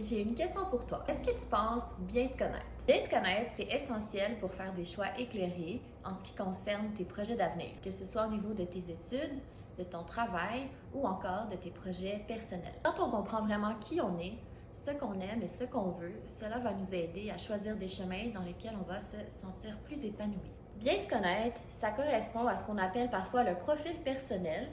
j'ai une question pour toi. Est-ce que tu penses bien te connaître? Bien se connaître, c'est essentiel pour faire des choix éclairés en ce qui concerne tes projets d'avenir, que ce soit au niveau de tes études, de ton travail ou encore de tes projets personnels. Quand on comprend vraiment qui on est, ce qu'on aime et ce qu'on veut, cela va nous aider à choisir des chemins dans lesquels on va se sentir plus épanoui. Bien se connaître, ça correspond à ce qu'on appelle parfois le profil personnel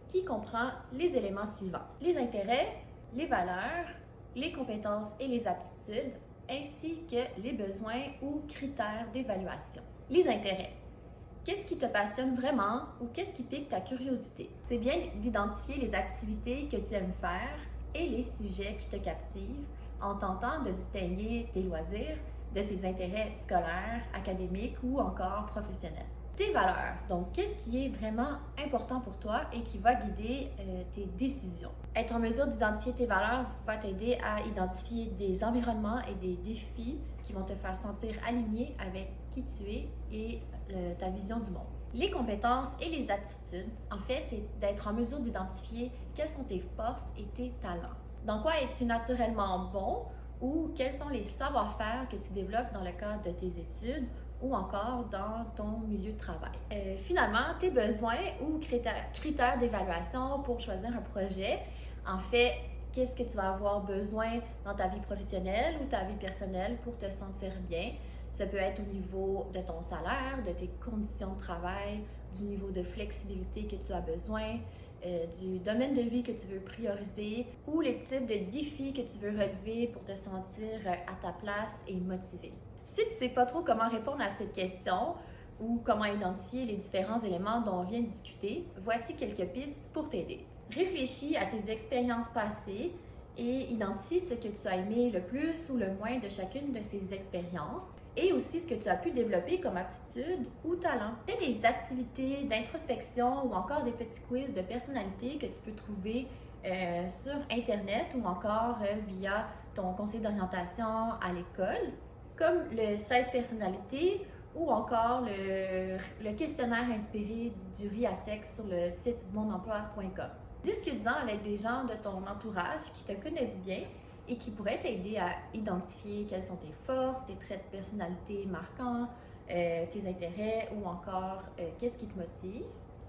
qui comprend les éléments suivants: les intérêts, les valeurs, les compétences et les aptitudes, ainsi que les besoins ou critères d'évaluation. Les intérêts. Qu'est-ce qui te passionne vraiment ou qu'est-ce qui pique ta curiosité? C'est bien d'identifier les activités que tu aimes faire et les sujets qui te captivent en tentant de distinguer tes loisirs de tes intérêts scolaires, académiques ou encore professionnels. Tes valeurs, donc qu'est-ce qui est vraiment important pour toi et qui va guider tes décisions. Être en mesure d'identifier tes valeurs va t'aider à identifier des environnements et des défis qui vont te faire sentir aligné avec qui tu es et ta vision du monde. Les compétences et les attitudes, en fait, c'est d'être en mesure d'identifier quelles sont tes forces et tes talents. Dans quoi es-tu naturellement bon ou quels sont les savoir-faire que tu développes dans le cadre de tes études ou encore dans ton milieu de travail. Finalement, tes besoins ou critères d'évaluation pour choisir un projet. En fait, qu'est-ce que tu vas avoir besoin dans ta vie professionnelle ou ta vie personnelle pour te sentir bien? Ça peut être au niveau de ton salaire, de tes conditions de travail, du niveau de flexibilité que tu as besoin, du domaine de vie que tu veux prioriser ou les types de défis que tu veux relever pour te sentir à ta place et motivé. Si tu ne sais pas trop comment répondre à cette question ou comment identifier les différents éléments dont on vient de discuter, voici quelques pistes pour t'aider. Réfléchis à tes expériences passées et identifie ce que tu as aimé le plus ou le moins de chacune de ces expériences et aussi ce que tu as pu développer comme aptitude ou talent. Fais des activités d'introspection ou encore des petits quiz de personnalité que tu peux trouver sur Internet ou encore via ton conseil d'orientation à l'école, comme le 16 personnalités ou encore le questionnaire inspiré du RIASEC sur le site monemploi.com. Discute-en avec des gens de ton entourage qui te connaissent bien et qui pourraient t'aider à identifier quelles sont tes forces, tes traits de personnalité marquants, tes intérêts ou encore qu'est-ce qui te motive.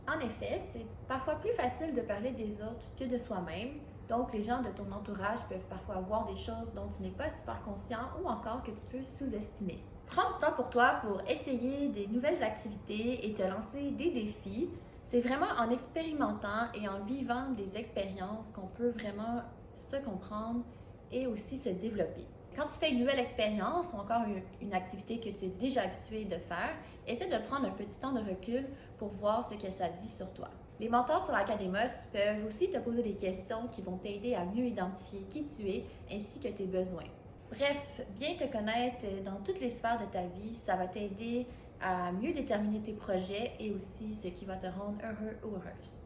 En effet, c'est parfois plus facile de parler des autres que de soi-même. Donc, les gens de ton entourage peuvent parfois voir des choses dont tu n'es pas super conscient ou encore que tu peux sous-estimer. Prends du temps pour toi pour essayer des nouvelles activités et te lancer des défis. C'est vraiment en expérimentant et en vivant des expériences qu'on peut vraiment se comprendre et aussi se développer. Quand tu fais une nouvelle expérience ou encore une activité que tu es déjà habitué de faire, essaie de prendre un petit temps de recul pour voir ce que ça dit sur toi. Les mentors sur Academos peuvent aussi te poser des questions qui vont t'aider à mieux identifier qui tu es ainsi que tes besoins. Bref, bien te connaître dans toutes les sphères de ta vie, ça va t'aider à mieux déterminer tes projets et aussi ce qui va te rendre heureux ou heureuse.